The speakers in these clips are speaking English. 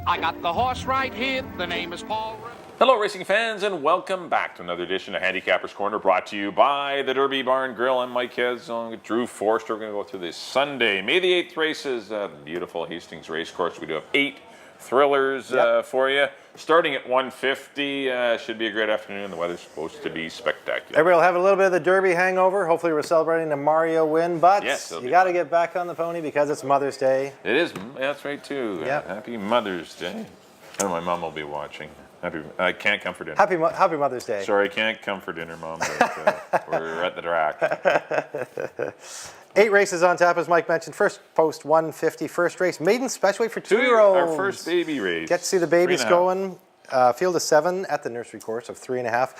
I got the horse right here. The name is Paul. Hello, racing fans, and welcome back to another edition of Handicappers Corner, brought to you by the Derby Barn Grill. I'm Mike Hez, along with Drew Forster. We're going to go through this Sunday, May the 8th races at the beautiful Hastings Racecourse. We do have 8 thrillers for you. Starting at 1:50, should be a great afternoon. The weather's supposed to be spectacular. Everybody will have a little bit of the Derby hangover. Hopefully we're celebrating the Mario win, but yes, you got to get back on the pony because it's Mother's Day. It is. That's right, too. Yep. Happy Mother's Day. I know my mom will be watching. I can't come for dinner. Happy Mother's Day. Sorry, I can't come for dinner, Mom, but we're at the track. 8 races on tap, as Mike mentioned. First post 150, first race. Maiden special weight for 2-year-olds. Our first baby race. Get to see the babies going. Field of 7 at the nursery course of 3.5.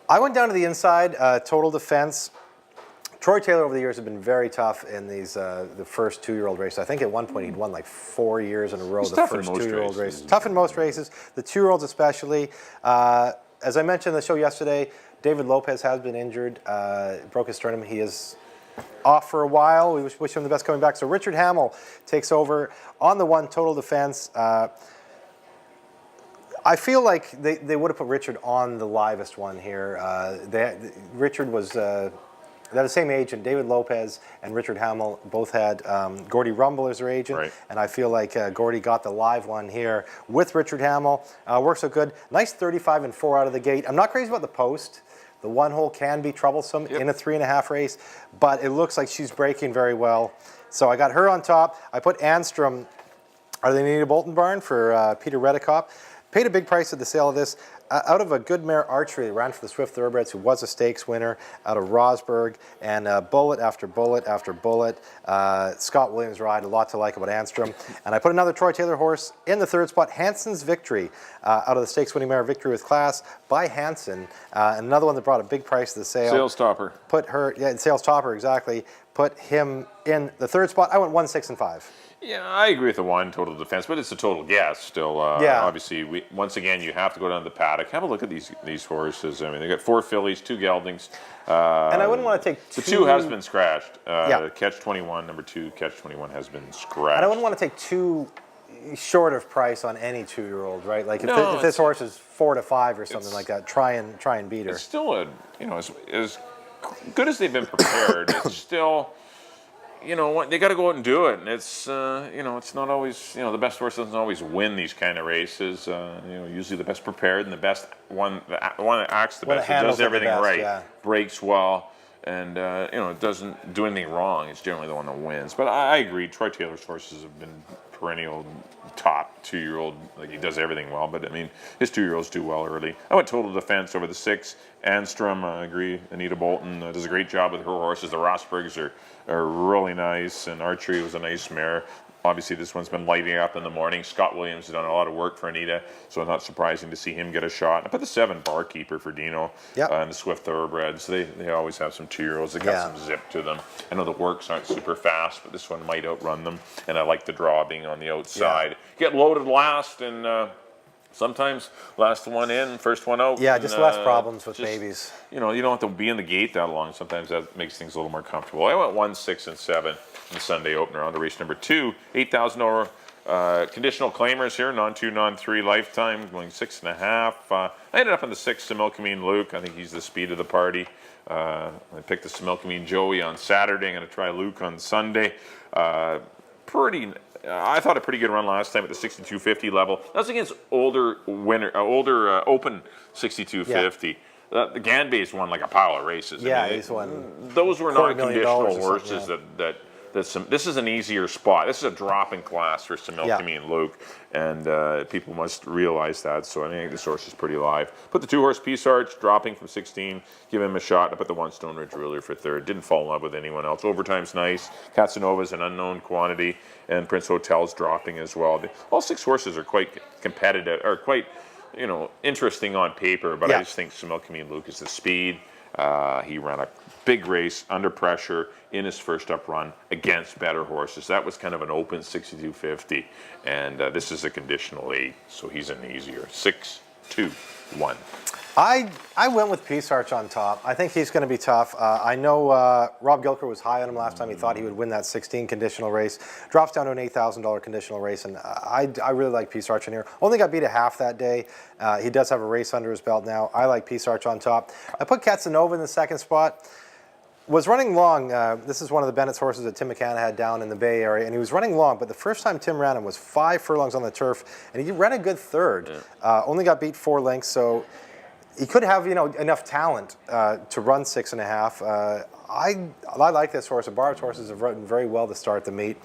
I went down to the inside, total defense. Troy Taylor over the years have been very tough in these the first 2-year-old races. I think at one point he'd won like 4 years in a row. He's the tough first in most 2-year-old races. races. Tough in most races. The 2-year-olds especially. As I mentioned in the show yesterday, David Lopez has been injured. Broke his sternum. He is off for a while. We wish him the best coming back. So Richard Hamill takes over on the 1 total defense. I feel like they would have put Richard on the livest one here. Richard was they're the same agent. David Lopez and Richard Hamill both had Gordy Rumble as their agent. Right. And I feel like Gordy got the live one here with Richard Hamill. Works so good. Nice 35 and 4 out of the gate. I'm not crazy about the post. The 1 hole can be troublesome in a 3.5 race, but it looks like she's breaking very well. So I got her on top. I put Anstrom, are they Anita Bolton barn for Peter Redekop. Paid a big price at the sale of this. Out of a good mare Archery, ran for the Swift Thoroughbreds, who was a stakes winner out of Rosberg, and bullet after bullet after bullet. Scott Williams ride, a lot to like about Anstrom. And I put another Troy Taylor horse in the 3rd spot, Hanson's Victory, out of the stakes winning mare Victory with Class by Hanson. Another one that brought a big price to the sale. Sales topper. Put her, sales topper, exactly. Put him in the 3rd spot. I went 1, 6, and 5. Yeah, I agree with the 1 total defense, but it's a total guess still. Obviously, once again, you have to go down to the paddock. Have a look at these horses. I mean, they got 4 fillies, 2 geldings. And I wouldn't want to take 2. The 2 has been scratched. Catch 21, number 2, Catch 21 has been scratched. And I wouldn't want to take too short of price on any 2-year-old, right? Like if this horse is 4 to 5 or something like that, try and beat her. It's still as good as they've been prepared. It's still. They got to go out and do it, and it's it's not always the best horse doesn't always win these kind of races. Usually the best prepared and the best one that acts the best, that does everything right, breaks well, and doesn't do anything wrong. It's generally the one that wins. But I agree, Troy Taylor's horses have been perennial top 2-year-old. Like, he does everything well, but I mean his 2-year-olds do well early. I went total defense over the 6. Anstrom, I agree. Anita Bolton does a great job with her horses. The Rosbergs are really nice, and Archery was a nice mare. Obviously, this one's been lighting up in the morning. Scott Williams has done a lot of work for Anita, so not surprising to see him get a shot. I put the 7 Barkeeper for Dino and the Swift Thoroughbreds. They always have some 2-year-olds that got some zip to them. I know the works aren't super fast, but this one might outrun them, and I like the draw being on the outside. Get loaded last, and sometimes last one in, first one out. Yeah, just less problems with babies. You don't have to be in the gate that long. Sometimes that makes things a little more comfortable. I went 1, 6, and 7 in the Sunday opener on to race number 2. $8,000 conditional claimers here, non-2, non-3 lifetime, going 6.5. I ended up on the 6, Similkameen Luke. I think he's the speed of the party. I picked the Similkameen Joey on Saturday. I'm going to try Luke on Sunday. I thought a pretty good run last time at the 6250 level. That's against older open 6250. The Ganbay's won like a pile of races. He's won. Those were not conditional horses this is an easier spot. This is a dropping class for Similkameen and Luke, and people must realize that. So I think this horse is pretty live. Put the 2-horse Peace Arch dropping from 16, give him a shot. I put the 1 Stone Ridge Ruler for 3rd. Didn't fall in love with anyone else. Overtime's nice. Casanova's an unknown quantity, and Prince Hotel's dropping as well. All 6 horses are quite competitive, or quite interesting on paper, but I just think Similkameen Luke is the speed. He ran a big race under pressure in his first up run against better horses. That was kind of an open 6250, and this is a conditional 8, so he's an easier 6, 2, 1. I went with Peace Arch on top. I think he's going to be tough. I know Rob Gilker was high on him last time. He thought he would win that 16 conditional race. Drops down to an $8,000 conditional race, and I really like Peace Arch in here. Only got beat a half that day. He does have a race under his belt now. I like Peace Arch on top. I put Casanova in the second spot. Was running long. This is one of the Bennett's horses that Tim McCann had down in the Bay Area, and he was running long, but the first time Tim ran him was 5 furlongs on the turf, and he ran a good third. Yeah. Only got beat 4 lengths, so he could have enough talent to run 6.5. I like this horse. And Barb's horses have run very well to start the meet.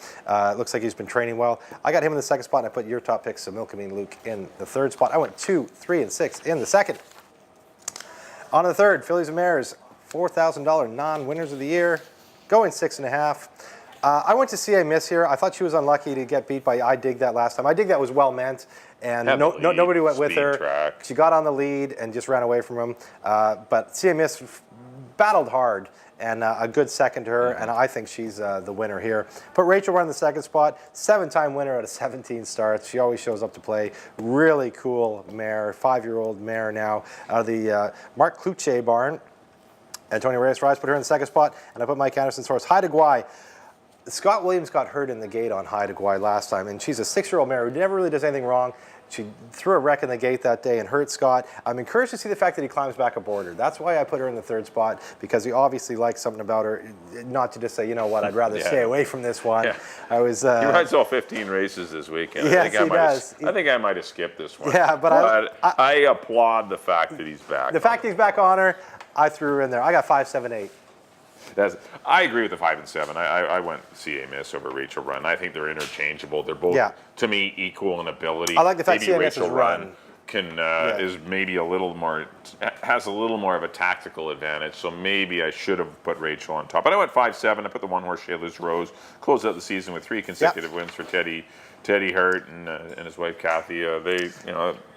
Looks like he's been training well. I got him in the second spot, and I put your top picks, so Milkamine Luke, in the third spot. I went 2, 3, and 6 in the second. On to the third, Fillies and Mares. $4,000 non-winners of the year, going 6.5. I went to CA Miss here. I thought she was unlucky to get beat by I Dig That last time. I Dig That was well meant, and nobody went with her. Track. She got on the lead and just ran away from him. But CA Miss battled hard, and a good second to her, and I think she's the winner here. Put Rachel Run in the second spot, 7-time winner out of 17 starts. She always shows up to play. Really cool mare, 5-year-old mare now, out of the Mark Cloutier barn. Antonio Reyes Rise put her in the second spot, and I put Mike Anderson's horse, High to Guai. Scott Williams got hurt in the gate on High to Guai last time, and she's a 6-year-old mare who never really does anything wrong. She threw a wreck in the gate that day and hurt Scott. I'm encouraged to see the fact that he climbs back aboard her. That's why I put her in the third spot, because he obviously likes something about her, not to just say, you know what, I'd rather stay away from this one. Yeah. He rides all 15 races this weekend. Yes, he does. I think I might have skipped this one. Yeah, but I applaud the fact that he's back. The fact he's back on her, I threw her in there. I got 5, 7, 8. I agree with the 5 and 7. I went CA Miss over Rachel Run. I think they're interchangeable. They're both, to me, equal in ability. I like the fact maybe CA Rachel Miss's Run is maybe a little more, has a little more of a tactical advantage. So maybe I should have put Rachel on top. But I went 5, 7. I put the one horse Shayla's Rose. Closed out the season with 3 consecutive wins for Teddy Hurt and his wife Kathy.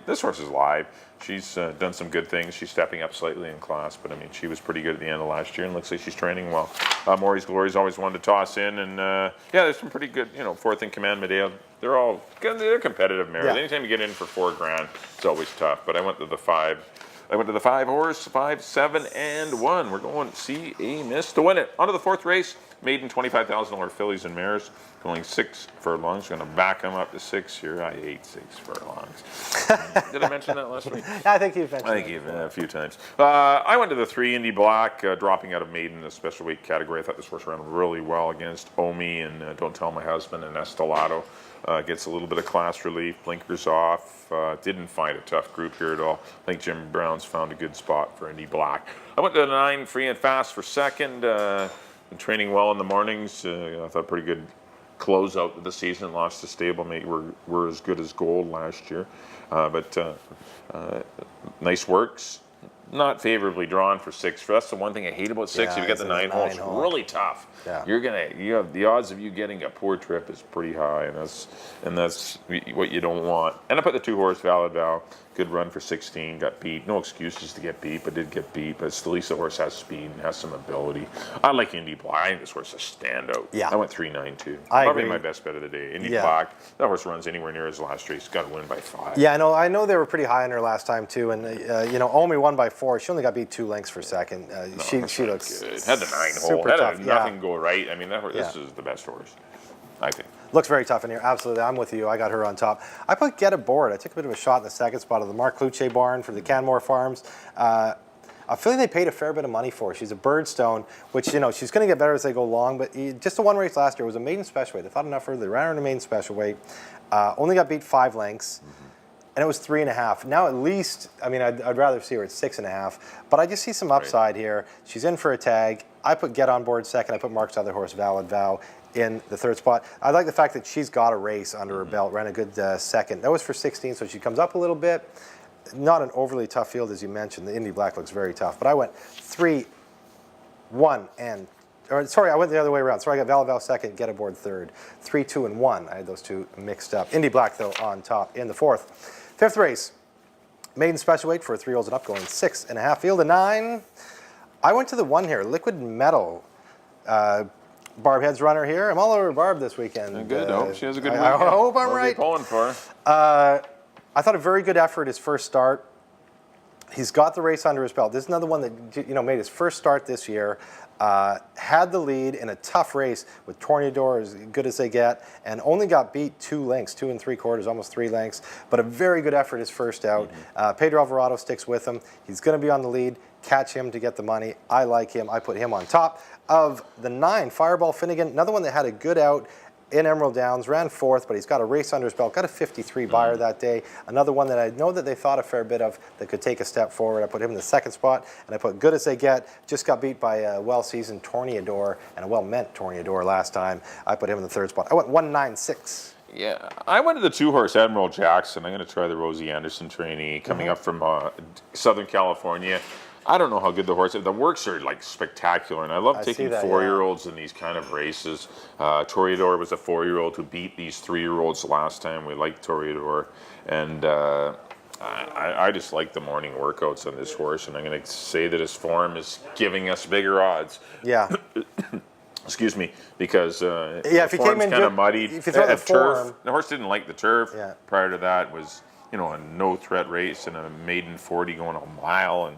This horse is live. She's done some good things. She's stepping up slightly in class, but I mean, she was pretty good at the end of last year, and looks like she's training well. Maury's Glory's always wanted to toss in, and there's some pretty good, fourth in command. Medea, they're competitive mares. Yeah. Anytime you get in for $4,000, it's always tough. But I went to the 5. I went to the 5 horse, 5, 7, and 1. We're going CA Miss to win it. On to the 4th race. Maiden $25,000 Fillies and Mares, going 6 furlongs. Going to back them up to 6 here. I hate 6 furlongs. Did I mention that last week? I think you've mentioned it. I think you've a few times. I went to the 3 Indy Black, dropping out of Maiden in the special weight category. I thought this horse ran really well against Omi and Don't Tell My Husband and Estelado. Gets a little bit of class relief, blinkers off. Didn't find a tough group here at all. I think Jim Brown's found a good spot for Indy Black. I went to the 9 Free and Fast for second. Been training well in the mornings. I thought pretty good closeout of the season. Lost to stablemate. We're as good as gold last year. But nice works. Not favorably drawn for 6. That's the one thing I hate about 6. If you get the 9 hole, it's really tough. Yeah. You have the odds of you getting a poor trip is pretty high, and that's what you don't want. And I put the 2 horse Valid Vow. Good run for 16, got beat. No excuses to get beat, but did get beat. But still, at least the horse has speed and has some ability. I like Indy Black. I think this horse is a standout. Yeah. I went 3-9-2. Probably my best bet of the day. Indy Black. That horse runs anywhere near his last race. Got to win by 5. Yeah, I know they were pretty high on her last time too. And Omi won by 4. She only got beat 2 lengths for second. She looks good. Had the 9 hole. Had nothing go right. I mean, this is the best horse, I think. Looks very tough in here. Absolutely. I'm with you. I got her on top. I put Get Aboard. I took a bit of a shot in the second spot of the Mark Cloutier barn for the Canmore Farms. I feel like they paid a fair bit of money for her. She's a Birdstone, which, she's going to get better as they go along. But just the one race last year was a maiden special weight. They thought enough for her. They ran her in a maiden special weight. Only got beat 5 lengths. And it was 3.5. Now at least, I'd rather see her at 6.5. But I just see some upside here. She's in for a tag. I put Get On Board second. I put Mark's other horse, Valid Vow, in the third spot. I like the fact that she's got a race under her belt, ran a good second. That was for 16, so she comes up a little bit. Not an overly tough field, as you mentioned. The Indy Black looks very tough. But I went 3, 1, and... I went the other way around. Sorry, I got Valid Vow second, Get Aboard third. 3, 2, and 1. I had those 2 mixed up. Indy Black, though, on top in the 4th. 5th race. Maiden special weight for 3-year-olds and up, going 6.5. Field of 9. I went to the 1 here, Liquid Metal. Barb Head's runner here. I'm all over Barb this weekend. Good. I hope she has a good weekend. I hope I'm right. What are you pulling for? I thought a very good effort his first start. He's got the race under his belt. This is another one that made his first start this year. Had the lead in a tough race with Tornador, as good as they get, and only got beat 2 lengths, 2 3/4, almost 3 lengths. But a very good effort his first out. Pedro Alvarado sticks with him. He's going to be on the lead. Catch him to get the money. I like him. I put him on top of the 9. Fireball Finnegan, another one that had a good out in Emerald Downs, ran 4th, but he's got a race under his belt, got a 53 buyer that day. Another one that I know that they thought a fair bit of that could take a step forward. I put him in the 2nd spot, and I put Good As They Get. Just got beat by a well-seasoned Tornador and a well-meant Tornador last time. I put him in the 3rd spot. I went 196. Yeah, I went to the 2-horse Admiral Jackson. I'm going to try the Rosie Anderson trainee coming up from Southern California. I don't know how good the horse is. The works are like spectacular, and I love taking 4-year-olds in these kind of races. Toreador was a 4-year-old who beat these 3-year-olds last time. We liked Toreador, and I just like the morning workouts on this horse, and I'm going to say that his form is giving us bigger odds. Yeah. Excuse me, because if he came in kind of muddied if you throw at the turf. form, The horse didn't like the turf. Yeah. Prior to that was a no-threat race and a maiden 40 going a mile, and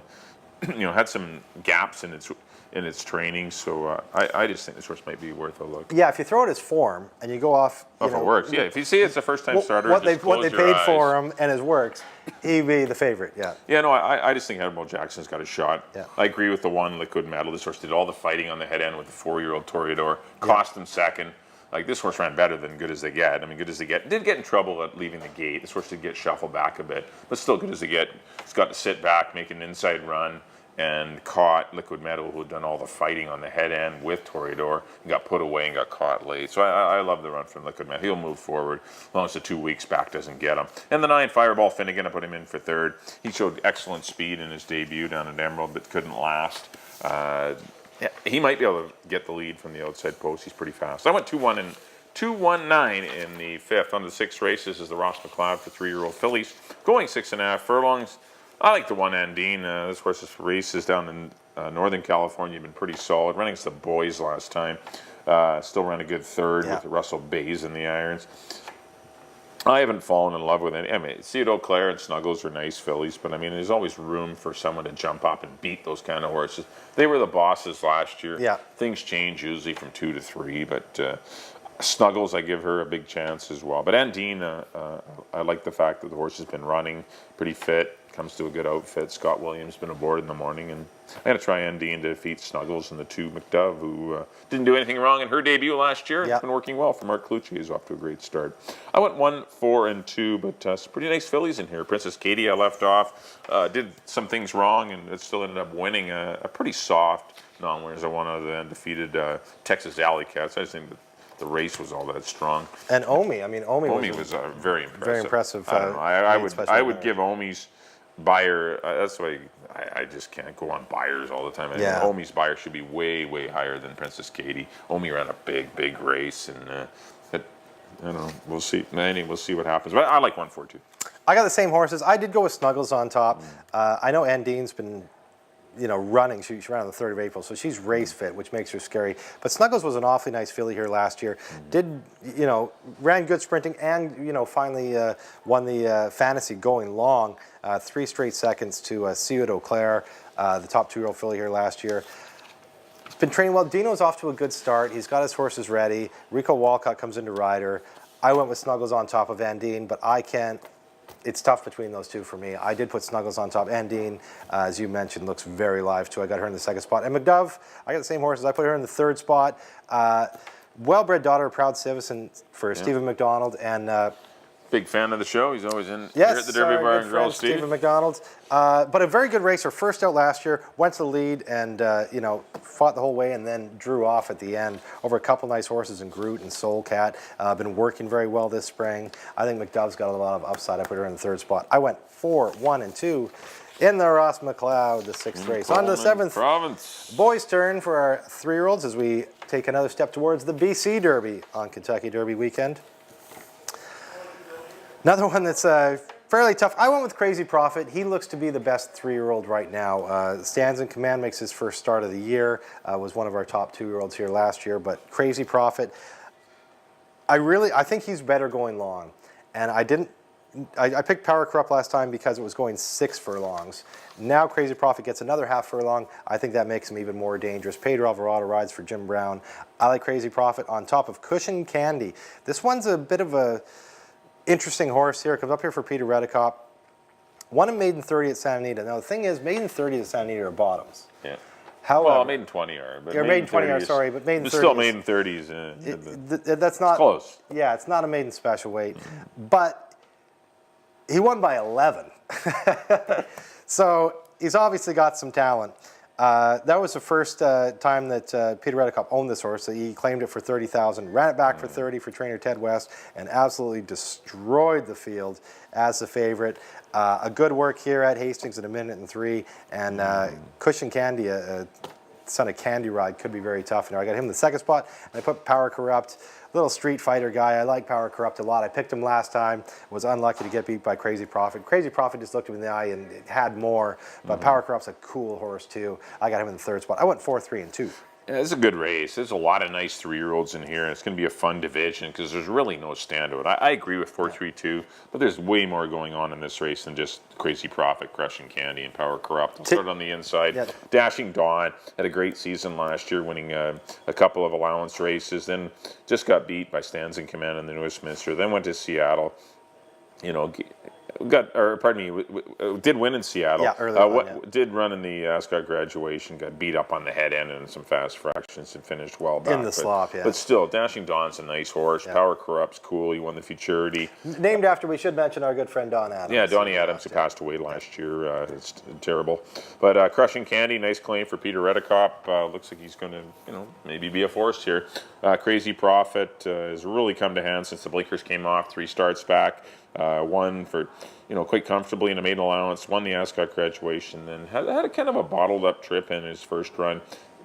had some gaps in its training, so I just think this horse might be worth a look. Yeah, if you throw it as form and you go off, If it works, yeah. If you see it's a first-time starter, what just they close your paid eyes. for him and his works, he'd be the favorite. Yeah. Yeah, no, I just think Admiral Jackson's got a shot. Yeah. I agree with the 1 Liquid Metal. This horse did all the fighting on the head end with the 4-year-old Toreador. Cost him 2nd. Like, this horse ran better than Good As They Get. I mean, Good As They Get did get in trouble at leaving the gate. This horse did get shuffled back a bit, but still Good As They Get. He's got to sit back, make an inside run, and caught Liquid Metal, who had done all the fighting on the head end with Toreador, and got put away and got caught late. So I love the run from Liquid Metal. He'll move forward as long as the 2 weeks back doesn't get him. And the 9 Fireball Finnegan, I put him in for 3rd. He showed excellent speed in his debut down at Emerald, but couldn't last. Yeah, he might be able to get the lead from the outside post. He's pretty fast. I went 2-1 and 2-1-9 in the 5th. On the 6 races is the Ross McLeod for 3-year-old fillies, going 6.5 furlongs. I like the 1 Andine. This horse's races down in Northern California have been pretty solid. Running against the boys last time. Still ran a good 3rd with Russell Bays in the irons. I haven't fallen in love with any. I mean, Theodore Clare and Snuggles are nice fillies, but I mean, there's always room for someone to jump up and beat those kind of horses. They were the bosses last year. Yeah. Things change usually from 2 to 3, but Snuggles, I give her a big chance as well. But Andine, I like the fact that the horse has been running pretty fit. Comes to a good outfit. Scott Williams been aboard in the morning, and I'm going to try Andine to defeat Snuggles and the 2 McDove, who didn't do anything wrong in her debut last year. It's been working well for Mark Clucci. He's off to a great start. I went 1, 4, and 2, but some pretty nice fillies in here. Princess Katie I left off. Did some things wrong, and it still ended up winning a pretty soft non-winners. I won out of the undefeated Texas Alley Cats. I just think that the race was all that strong. And Omi, Omi was very impressive. Very impressive. I don't know. I would give Omi's buyer. That's why I just can't go on buyers all the time. I mean, Omi's buyer should be way, way higher than Princess Katie. Omi ran a big race, and I don't know. We'll see. We'll see what happens. But I like 1, 4, 2. I got the same horses. I did go with Snuggles on top. I know Andine's been running. She ran on the 3rd of April, so she's race fit, which makes her scary. But Snuggles was an awfully nice filly here last year. Ran good sprinting and, finally won the fantasy going long. 3 straight seconds to Theodore Clare, the top 2-year-old filly here last year. He's been training well. Dino's off to a good start. He's got his horses ready. Rico Walcott comes into rider. I went with Snuggles on top of Andine, but I can't. It's tough between those 2 for me. I did put Snuggles on top. Andine, as you mentioned, looks very live too. I got her in the 2nd spot. And McDove, I got the same horses. I put her in the 3rd spot. Well-bred daughter of proud citizen for Stephen McDonald. And big fan of the show. He's always in here at the Derby Bar in Grove Stadium. Stephen McDonald. But a very good racer. First out last year, went to the lead and, fought the whole way and then drew off at the end over a couple nice horses in Groot and Soul Cat. Been working very well this spring. I think McDove's got a lot of upside. I put her in the 3rd spot. I went 4, 1, and 2 in the Ross McLeod, the 6th race. On to the 7th. Province. Boys' turn for our 3-year-olds as we take another step towards the BC Derby on Kentucky Derby weekend. Another one that's fairly tough. I went with Crazy Prophet. He looks to be the best 3-year-old right now. Stands in command, makes his first start of the year. Was one of our top 2-year-olds here last year. But Crazy Prophet, I think he's better going long. And I didn't I picked Power Corrupt last time because it was going 6 furlongs. Now Crazy Prophet gets another half furlong. I think that makes him even more dangerous. Pedro Alvarado rides for Jim Brown. I like Crazy Prophet on top of Cushion Candy. This one's a bit of a interesting horse here. It comes up here for Peter Redekop. Won a maiden 30 at Santa Anita. Now the thing is, maiden 30 at Santa Anita are bottoms. Yeah. However, Well, maiden 20 are. But maiden 20 are, sorry, but maiden 30 still maiden 30s. that's not close. Yeah, it's not a maiden special weight, but he won by 11. So he's obviously got some talent. That was the first time that Peter Redekop owned this horse. He claimed it for $30,000, ran it back for 30 for trainer Ted West, and absolutely destroyed the field as the favorite. A good work here at Hastings in 1:03, and Cushion Candy, son of Candy Ride, could be very tough. I got him in the second spot, and I put Power Corrupt. Little street fighter guy. I like Power Corrupt a lot. I picked him last time. Was unlucky to get beat by Crazy Prophet. Crazy Prophet just looked him in the eye and had more. But Power Corrupt's a cool horse too. I got him in the third spot. I went 4, 3, and 2. Yeah, it's a good race. There's a lot of nice 3-year-olds in here, and it's going to be a fun division because there's really no standout. I agree with 4-3-2, but there's way more going on in this race than just Crazy Prophet, Crushing Candy, and Power Corrupt. I'll start on the inside. Yeah. Dashing Dawn had a great season last year, winning a couple of allowance races, then just got beat by Stands in Command in the Westminster, then went to Seattle. Did win in Seattle. Yeah, early on, Did run in the Ascot graduation, got beat up on the head end and some fast fractions and finished well back. In the slop, yeah. But still, Dashing Dawn's a nice horse. Yeah. Power Corrupt's cool. He won the Futurity. Named after, we should mention our good friend Don Adams. Yeah, Donnie Adams, who passed away last year. It's terrible. But Crushing Candy, nice claim for Peter Redekop. Looks like he's going to, maybe be a force here. Crazy Prophet has really come to hand since the blinkers came off. 3 starts back. Won for, quite comfortably in a maiden allowance, won the Ascot graduation, then had a kind of a bottled up trip in his first run.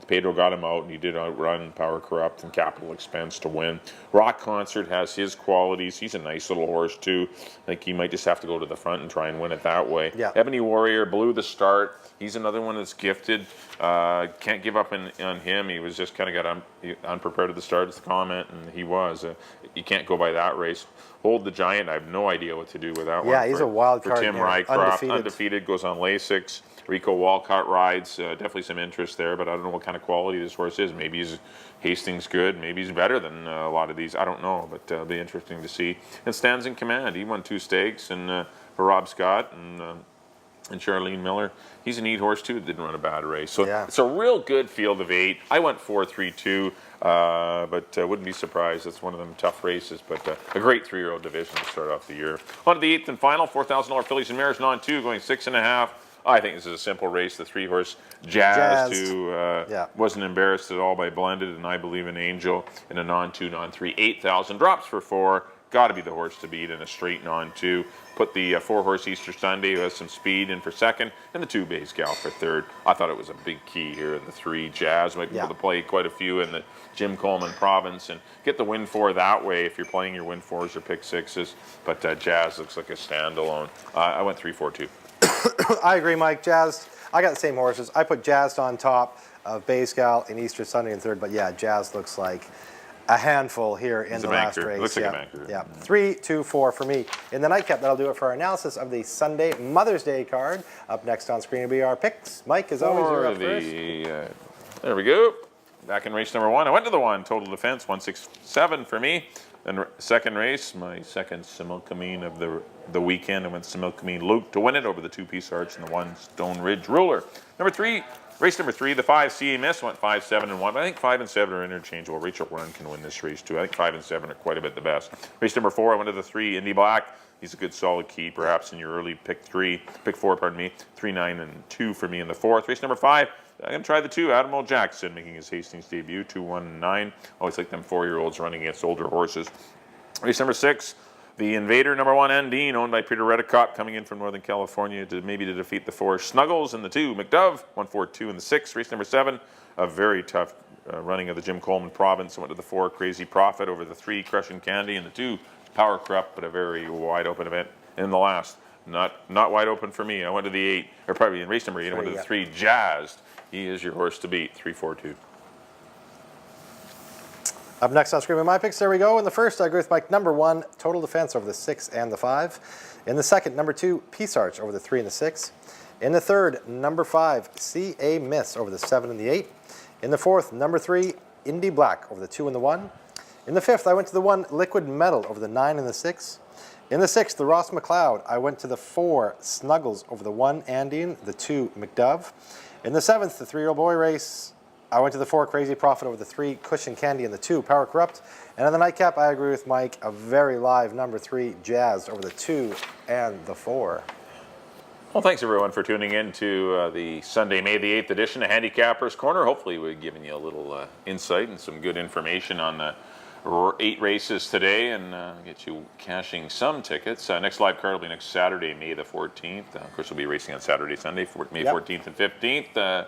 Pedro got him out, and he did outrun Power Corrupt and Capital Expense to win. Rock Concert has his qualities. He's a nice little horse, too. I think he might just have to go to the front and try and win it that way. Yeah. Ebony Warrior blew the start. He's another one that's gifted. Can't give up on him. He was just kind of got unprepared at the start, as the comment, and he was. You can't go by that race. Hold the Giant, I have no idea what to do with that one. Yeah, he's a wild card. For Tim Rycroft, undefeated, goes on Lasix. Rico Walcott rides, definitely some interest there, but I don't know what kind of quality this horse is. Maybe he's Hastings good, maybe he's better than a lot of these. I don't know, but it'll be interesting to see. And Stands in Command, he won 2 stakes, and for Rob Scott and Charlene Miller. He's a neat horse too, didn't run a bad race. So It's a real good field of 8. I went 4-3-2, but wouldn't be surprised. It's one of them tough races, but a great 3-year-old division to start off the year. On to the 8th and final, $4,000 fillies and mares, non-2, going 6.5. I think this is a simple race. The 3-horse Jazzed, who wasn't embarrassed at all by Blended, and I Believe in Angel in a non-2, non-3. 8,000 drops for 4. Got to be the horse to beat in a straight non-2. Put the 4-horse Easter Sunday, who has some speed, in for second, and the 2 Bays Gal for third. I thought it was a big key here in the 3 Jazz. Might be able to play quite a few in the Jim Coleman province and get the win 4 that way if you're playing your win 4s or pick 6s. But Jazz looks like a standalone. I went 3-4-2. I agree, Mike. Jazz, I got the same horses. I put Jazz on top of Bays Gal and Easter Sunday in third, but yeah, Jazz looks like a handful here in the last race. Looks like a banker. Yeah, 3, 2, 4 for me. In the nightcap, that'll do it for our analysis of the Sunday Mother's Day card. Up next on screen will be our picks. Mike, as always, you're up first. There we go. Back in race number 1. I went to the 1. Total defense, 167 for me. Then second race, my second Similkameen of the weekend. I went Similkameen Luke to win it over the 2-piece arch and the 1 Stone Ridge Ruler. Race number 3, the 5 CA Miss went 5, 7, and 1. But I think 5 and 7 are interchangeable. Rachel Run can win this race too. I think 5 and 7 are quite a bit the best. Race number 4, I went to the 3 Indy Black. He's a good solid key, perhaps in your early pick 4, 3, 9, and 2 for me in the 4th. Race number 5. I'm going to try the 2, Admiral Jackson, making his Hastings debut, 2, 1, and 9. Always like them 4-year-olds running against older horses. Race number 6, the Invader, number 1, Andine, owned by Peter Redekop, coming in from Northern California to defeat the 4 Snuggles and the 2 McDove, 1, 4, 2 in the 6th. Race number 7, a very tough running of the Jim Coleman province. I went to the 4 Crazy Prophet over the 3 Crushing Candy and the 2 Power Corrupt, but a very wide open event in the last. Not wide open for me. I went to the 8, or probably in race number 8, I went to the 3 Jazzed. He is your horse to beat, 3, 4, 2. Up next on Screaming My Picks, there we go. In the first, I agree with Mike. Number 1, Total Defense over the 6 and the 5. In the second, number 2, Peace Arch over the 3 and the 6. In the third, number 5, CA Miss over the 7 and the 8. In the fourth, number 3, Indie Black over the 2 and the 1. In the fifth, I went to the 1, Liquid Metal over the 9 and the 6. In the sixth, the Ross McLeod, I went to the 4, Snuggles over the 1, Andean, the 2, McDove. In the seventh, the 3-year-old boy race, I went to the 4, Crazy Prophet over the 3, Cushion Candy, and the 2, Power Corrupt. And on the nightcap, I agree with Mike, a very live number 3, Jazz over the 2 and the 4. Well, thanks everyone for tuning in to the Sunday, May the 8th edition of Handicappers Corner. Hopefully we've given you a little insight and some good information on the 8 races today and get you cashing some tickets. Next live card will be next Saturday, May the 14th. Of course, we'll be racing on Saturday, Sunday, May 14th and 15th.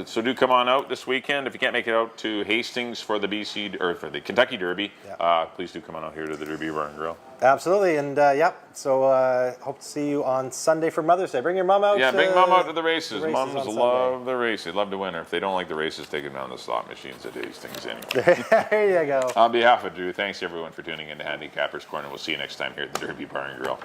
So do come on out this weekend. If you can't make it out to Hastings for the for the Kentucky Derby, please do come on out here to the Derby Bar and Grill. Absolutely, and so hope to see you on Sunday for Mother's Day. Bring your mom out. Yeah, bring mom out to the races. Moms love the races. Love to win her. If they don't like the races, take them down to the slot machines at Hastings anyway. There you go. On behalf of Drew, thanks everyone for tuning in to Handicappers Corner. We'll see you next time here at the Derby Bar and Grill.